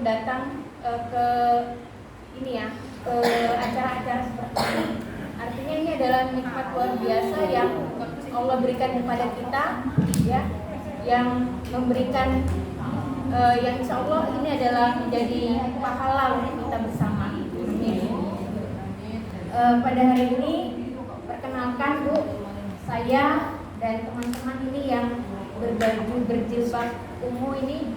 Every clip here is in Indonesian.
datang ke ini ya, ke acara-acara seperti ini. Artinya ini adalah nikmat luar biasa yang Allah berikan kepada kita, ya, yang memberikan yang insya Allah ini adalah menjadi pahala untuk kita bersama. Pada hari ini perkenalkan Bu, saya dan teman-teman ini yang berbaju berjilbab ungu ini,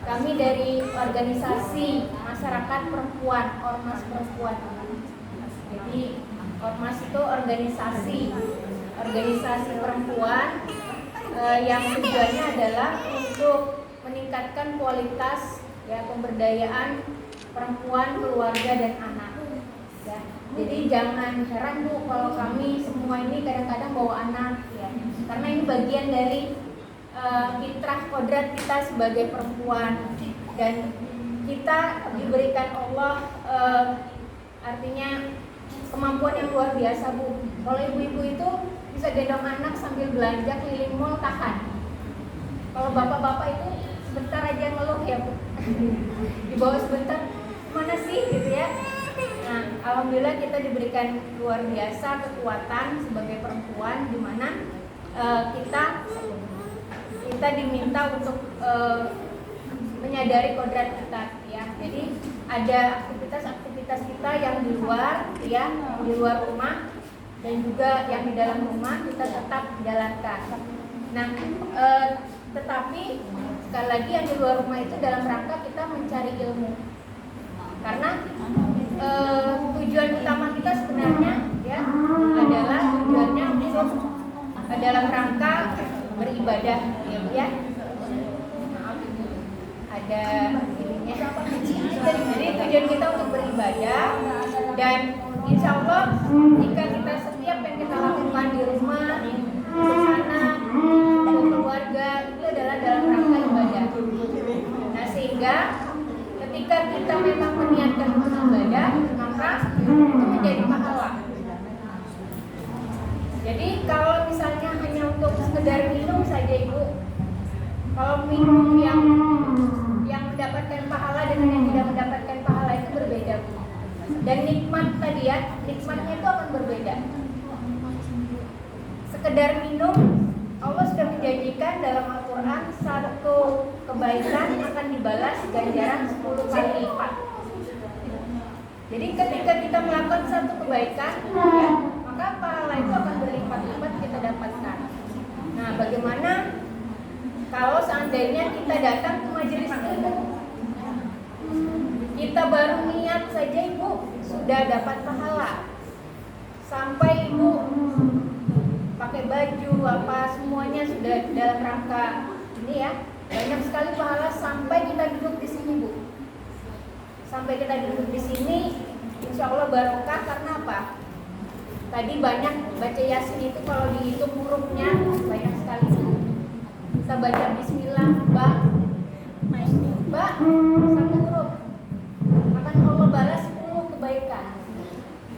kami dari organisasi masyarakat perempuan, Ormas Perempuan. Jadi Ormas itu organisasi perempuan yang tujuannya adalah untuk meningkatkan kualitas ya pemberdayaan perempuan, keluarga dan anak. Ya. Jadi jangan heran Bu kalau kami semua ini kadang-kadang bawa anak ya. Karena ini bagian dari fitrah kodrat kita sebagai perempuan, dan kita diberikan Allah artinya kemampuan yang luar biasa Bu. Kalau ibu-ibu itu bisa gendong anak sambil belanja keliling mall tahan. Kalau bapak-bapak itu sebentar aja ngeluh ya Bu, dibawa sebentar mana sih gitu ya. Nah, alhamdulillah kita diberikan luar biasa kekuatan sebagai perempuan, di mana kita diminta untuk menyadari kodrat kita ya. Jadi ada aktivitas kita yang di luar ya, di luar rumah, dan juga yang di dalam rumah kita tetap jalankan. Nah, tetapi sekali lagi yang di luar rumah itu dalam rangka kita mencari ilmu. Karena tujuan utama kita sebenarnya ya adalah tujuannya untuk dalam rangka beribadah ya. Maaf Ibu, ada ininya. Jadi tujuan kita untuk beribadah, dan insya Allah jika kita setiap yang kita lakukan di rumah, di sana, di keluarga itu adalah dalam rangka ibadah. Nah, sehingga ketika kita memang meniatkan untuk ibadah, maka itu menjadi pahala. Jadi kalau misalnya hanya untuk sekedar minum saja Ibu, kalau minum yang mendapatkan pahala dengan yang tidak mendapatkan pahala itu berbeda Bu. Dan nikmat tadi ya, nikmatnya itu akan berbeda. Sekedar minum, Allah sudah menjanjikan dalam Al-Quran satu kebaikan akan dibalas ganjaran 10 kali lipat. Jadi ketika kita melakukan satu kebaikan ya, maka pahala itu akan berlipat-lipat kita dapatkan. Nah, bagaimana kalau seandainya kita datang ke majelis ilmu, kita baru niat saja Ibu sudah dapat pahala. Sampai Ibu pakai baju apa semuanya sudah dalam rangka ini ya, banyak sekali pahala sampai kita duduk di sini Bu. Sampai kita duduk di sini, insya Allah barokah. Karena apa? Tadi banyak baca Yasin itu kalau dihitung hurufnya banyak sekali. Kita baca Bismillah, satu huruf, akan Allah balas 10 kebaikan.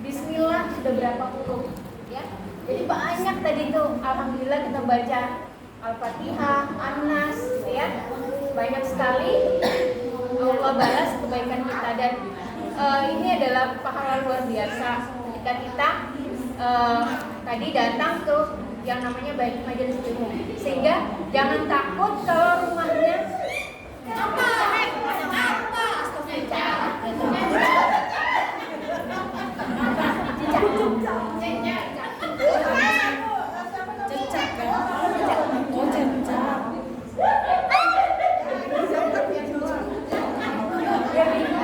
Bismillah sudah berapa huruf, ya? Jadi banyak tadi itu. Alhamdulillah kita baca Al-Fatihah, An-Nas, ya, banyak sekali Allah balas kebaikan kita. Dan ini adalah pahala luar biasa ketika kita tadi datang ke yang namanya majelis ilmu. Sehingga jangan takut kalau rumahnya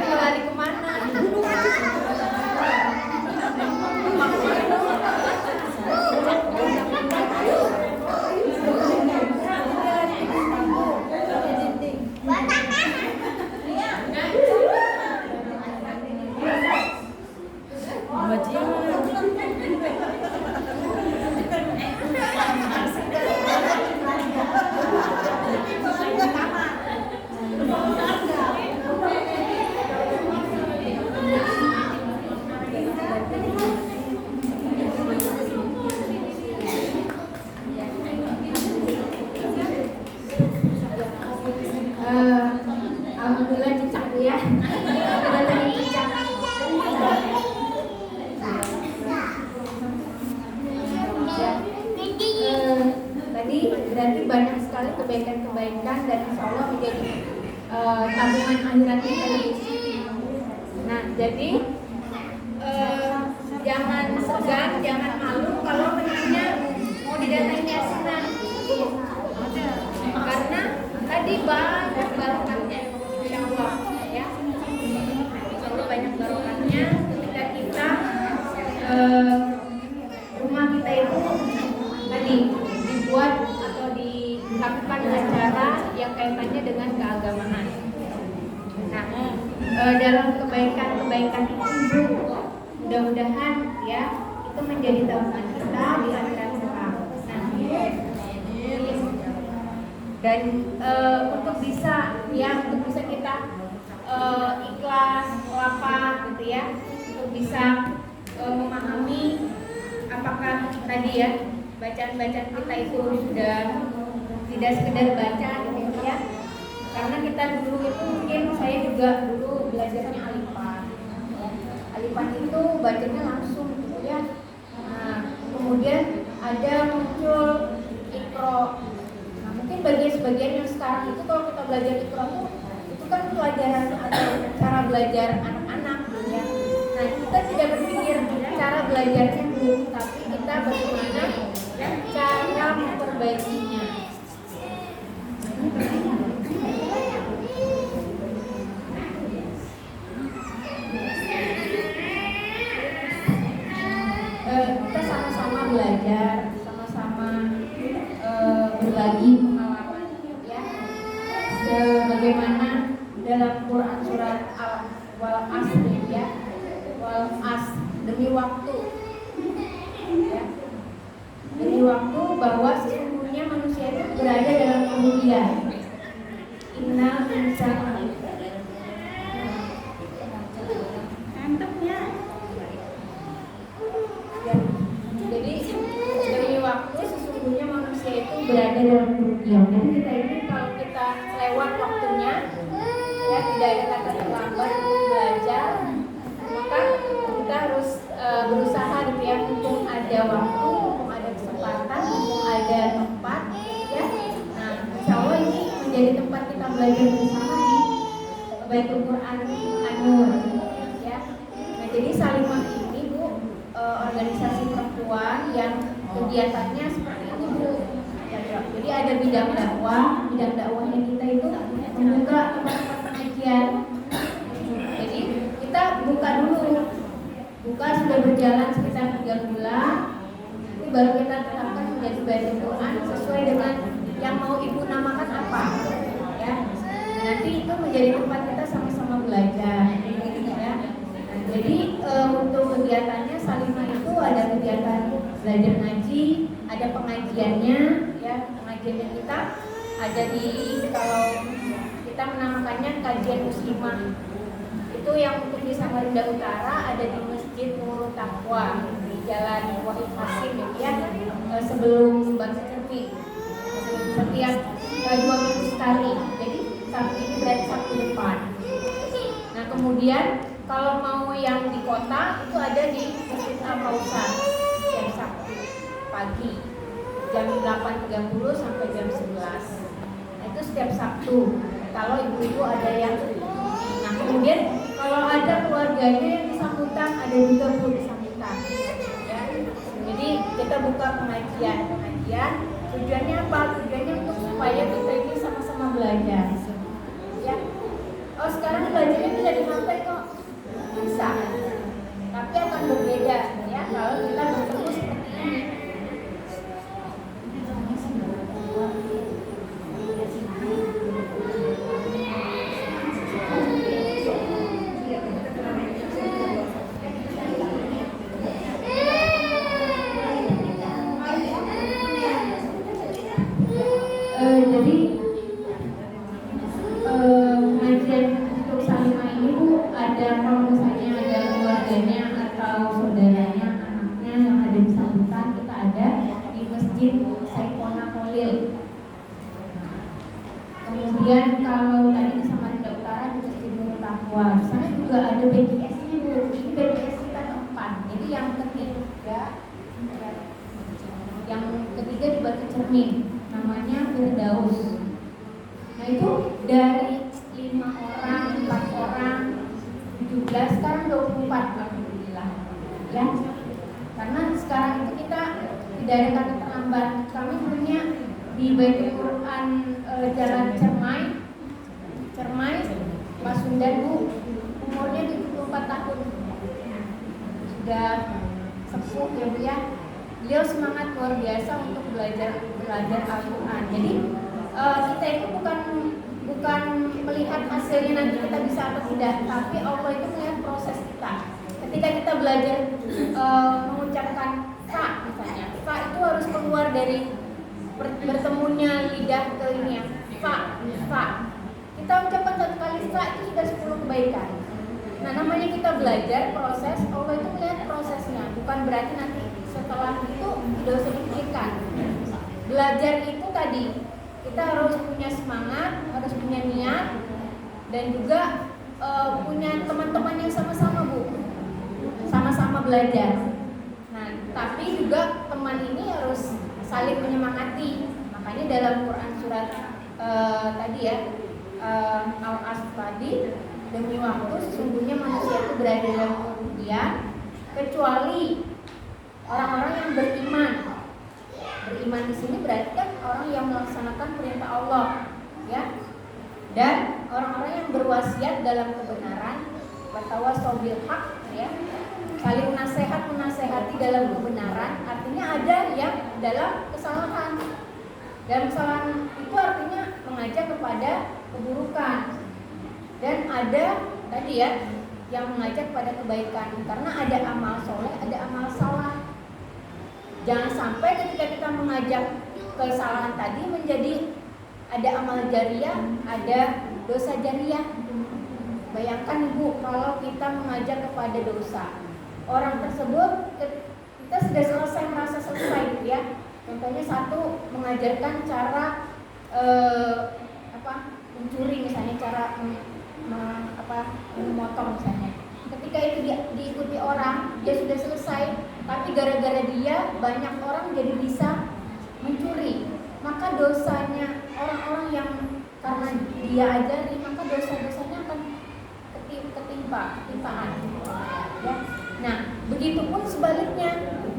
lari kemana? Ada lagi bicara. Tadi berarti banyak sekali kebaikan-kebaikan dan insya Allah menjadi tabungan akhirat kita. Nah, jadi jangan segan, jangan malu kalau menanya mau didatangi yasinan, karena tadi banyak barokahnya, insya Allah ya. Insya Allah banyak barokahnya ketika kita rumah kita itu tadi dibuat atau dilakukan acara yang kaitannya dengan keagamaan. Nah, dalam kebaikan-kebaikan itu mudah-mudahan ya itu menjadi tabungan kita di akhirat kelak. Nah, dan untuk bisa kita ikhlas, lapang gitu ya, untuk bisa memahami apakah tadi ya bacaan-bacaan kita itu sudah tidak sekedar baca gitu ya. Karena kita dulu itu mungkin saya juga dulu belajarnya alifan. Alifan itu bacanya langsung gitu ya. Nah, kemudian ada muncul ikro. Nah, mungkin bagi sebagian yang sekarang itu kalau kita belajar ikro itu kan pelajaran atau cara belajar anak-anak ya. Nah, kita tidak berpikir cara belajarnya dulu, tapi kita bagaimana ya, cara memperbaikinya. Kita sama-sama belajar, sama-sama berbagi pengalaman ya. Sebagaimana dalam Quran surat Al-Asr ya, Wal-Asr, demi waktu ya. Demi waktu bahwa sesungguhnya manusia itu berada dalam kemudian. Innal insana jadi demi waktu sesungguhnya manusia itu berada dalam kerugian. Dan kita ini kalau kita lewat waktunya ya, tidak ada kata terlambat untuk belajar, maka kita harus berusaha gitu ya, mumpung ada waktu, mumpung ada kesempatan, mumpung ada tempat ya. Nah, insya Allah ini menjadi tempat kita belajar bersama di Baitul Quran An-Nur ya. Nah, jadi Salimah ini Bu, organisasi perempuan yang kegiatannya seperti ini Bu. Jadi ada bidang dakwahnya kita itu membuka tempat-tempat pengajian. Jadi kita buka sudah berjalan sekitar 3 bulan. Ini baru kita tetapkan menjadi Baitul Quran sesuai dengan yang mau Ibu namakan apa ya. Nanti itu menjadi tempat kita sama-sama belajar ya. Nah, jadi untuk kegiatannya Salimah itu ada kegiatan belajar ngaji, ada pengajiannya ya. Pengajiannya kita ada di, kalau kita menamakannya kajian muslimah, itu yang untuk di Samarinda Utara ada di Masjid Nurul Taqwa di Jalan Wahid Hasim ya, sebelum Sumber Secerwi. Setiap 2 minggu sekali. Jadi Sabtu ini berarti Sabtu depan. Nah, kemudian kalau mau yang di kota itu ada di Masjid Al-Kausar jam Sabtu pagi jam 8.30 sampai jam 11. Nah, itu setiap Sabtu. Kalau ibu-ibu ada yang. Nah, kemudian kalau ada keluarganya yang disambutan, ada juga Bu disambutan. Ya. Jadi kita buka pengajian. Tujuannya apa? Tujuannya untuk supaya kita ini sama-sama belajar. Ya. Oh, sekarang belajarnya bisa di HP kok. Bisa. Tapi akan berbeda ya kalau kita bertemu seperti ini. Jadi pengajian untuk Salimah ini Bu, ada kalau misalnya ada keluarganya atau saudaranya, anaknya yang ada di sambutan, kita ada di Masjid Saifona Khalil. Kemudian kalau tadi di Samarinda Utara di Masjid Nurul Taqwa. di sana juga ada BPS-nya Bu. Ini BPS kita keempat. Jadi yang ketiga di batu cermin, namanya Firdaus. Nah itu dari 5 orang, 4 orang, 17, sekarang 24 alhamdulillah. Ya, karena sekarang itu kita tidak ada kata terlambat. Kami punya di Baitul Quran Jalan Cermai, Pasundan Bu, umurnya 74 tahun. Sudah sepuh ya Bu ya. Beliau semangat luar biasa untuk belajar Al-Quran. Jadi kita itu bukan melihat hasilnya nanti kita bisa atau tidak, tapi Allah itu melihat proses kita. Ketika kita belajar mengucapkan fa misalnya, fa itu harus keluar dari bertemunya lidah ke ini ya, fa. Kita ucapkan satu kali fa itu sudah 10 kebaikan. Nah namanya kita belajar proses, Allah itu melihat prosesnya, bukan berarti nanti setelah itu tidak usah dipikirkan. Belajar itu tadi kita harus punya semangat, harus punya niat, dan juga punya teman-teman yang sama-sama Bu, sama-sama belajar. Nah tapi juga teman ini harus saling menyemangati. Makanya dalam Quran surat tadi ya, Al-Asr tadi, demi waktu sesungguhnya manusia itu berada dalam kerugian kecuali orang-orang yang beriman. Beriman di sini berarti kan orang yang melaksanakan perintah Allah, ya. Dan orang-orang yang berwasiat dalam kebenaran, bertawasau bil haq, ya. Saling menasehati dalam kebenaran, artinya ada yang dalam kesalahan. Dalam kesalahan itu artinya mengajak kepada keburukan. Dan ada tadi ya yang mengajak pada kebaikan, karena ada amal soleh, ada amal salah. Jangan sampai ketika kita mengajak kesalahan tadi menjadi ada amal jariah, ada dosa jariah. Bayangkan Ibu kalau kita mengajak kepada dosa, orang tersebut kita sudah selesai, merasa selesai gitu ya. Contohnya satu, mengajarkan cara mencuri misalnya, cara memotong misalnya. Ketika itu diikuti orang, dia sudah selesai, tapi gara-gara dia banyak orang jadi bisa mencuri. Maka dosanya orang-orang yang karena dia ajari, maka dosa-dosanya akan ketimpaan. Ya. Nah, begitupun sebaliknya,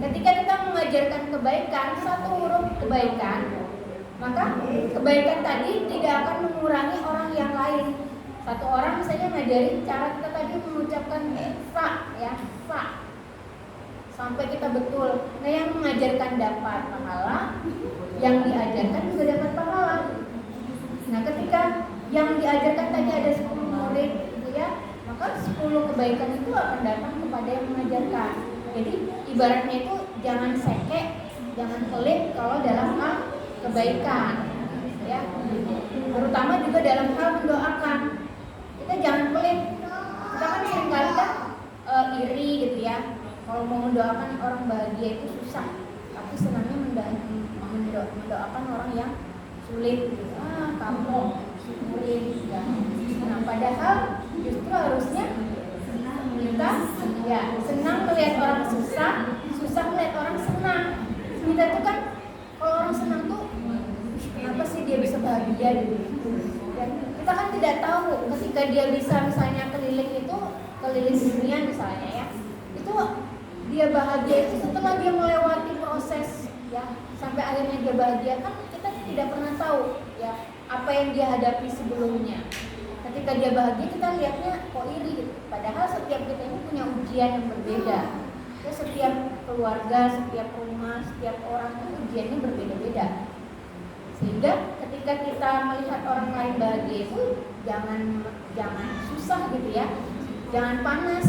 ketika kita mengajarkan kebaikan, satu huruf kebaikan, maka kebaikan tadi tidak akan mengurangi orang yang lain. Satu orang misalnya ngajarin cara kita tadi mengucapkan fa, ya, fa, sampai kita betul. Nah yang mengajarkan dapat pahala, yang diajarkan juga dapat pahala. Nah ketika yang diajarkan tadi ada 10 murid, gitu ya, maka 10 kebaikan itu akan datang kepada yang mengajarkan. Jadi ibaratnya itu jangan sekek, jangan pelit kalau dalam hal kebaikan, ya. Terutama juga dalam hal mendoakan. Kita jangan pelit. Kita kan seringkali kan iri gitu ya. Kalau mau mendoakan orang bahagia itu susah, tapi senangnya mendoakan orang yang sulit gitu. Kamu sulit ya. Nah padahal justru harusnya kita ya senang melihat orang susah, susah melihat orang senang. Kita tuh kan kalau orang senang tuh kenapa sih dia bisa bahagia gitu. Dan kita kan tidak tahu ketika dia bisa misalnya keliling dunia misalnya ya, itu dia bahagia itu setelah dia melewati proses ya sampai akhirnya dia bahagia, kan kita tidak pernah tahu ya apa yang dia hadapi sebelumnya. Ketika dia bahagia kita lihatnya kok iri gitu. Padahal setiap kita ini punya ujian yang berbeda. Ya, setiap keluarga, setiap rumah, setiap orang itu ujiannya berbeda-beda. Sehingga ketika kita melihat orang lain bahagia itu jangan susah gitu ya, jangan panas,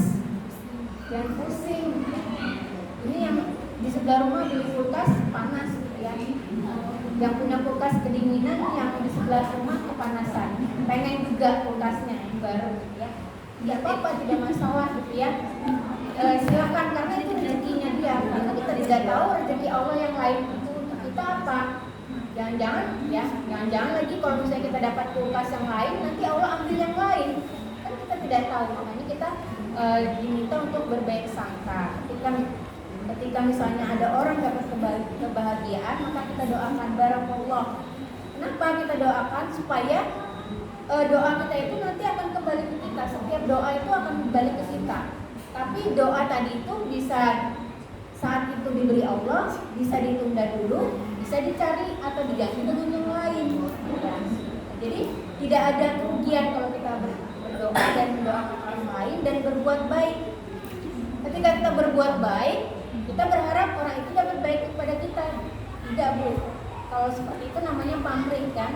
jangan pusing. Ini yang di sebelah rumah beli kulkas panas gitu ya, yang punya kulkas kedinginan, yang di sebelah rumah kepanasan, pengen juga kulkasnya yang baru gitu ya. Tidak apa-apa, tidak masalah gitu ya. Silakan, karena itu rezekinya dia. Karena kita tidak tahu rezeki Allah yang lain itu untuk kita apa. Jangan-jangan lagi kalau misalnya kita dapat kulkas yang lain, nanti Allah ambil yang lain. Kan kita tidak tahu. Makanya kita diminta untuk berbaik sangka. Ketika misalnya ada orang dapat kebahagiaan, maka kita doakan barakallah. Kenapa kita doakan? Supaya doa kita itu nanti akan kembali ke kita. Setiap doa itu akan kembali ke kita. Tapi doa tadi itu bisa saat itu diberi Allah, bisa ditunda dulu, bisa dicari atau diganti dengan yang lain. Ya. Jadi tidak ada kerugian kalau kita berdoa dan mendoakan orang lain dan berbuat baik. Ketika kita berbuat baik, kita berharap orang itu dapat baik kepada kita. Tidak, Bu. Kalau seperti itu namanya pamrih kan.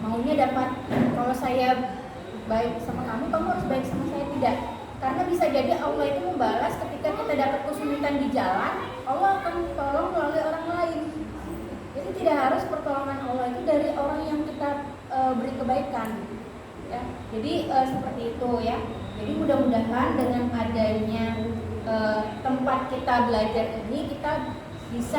Maunya dapat, kalau saya baik sama kamu, kamu harus baik sama saya. Tidak. Karena bisa jadi Allah itu membalas ketika kita dapat kesulitan di jalan, Allah akan tolong melalui orang lain. Jadi tidak harus pertolongan Allah itu dari orang yang kita beri kebaikan. Ya. Jadi seperti itu ya. Jadi mudah-mudahan dengan adanya tempat kita belajar ini, kita bisa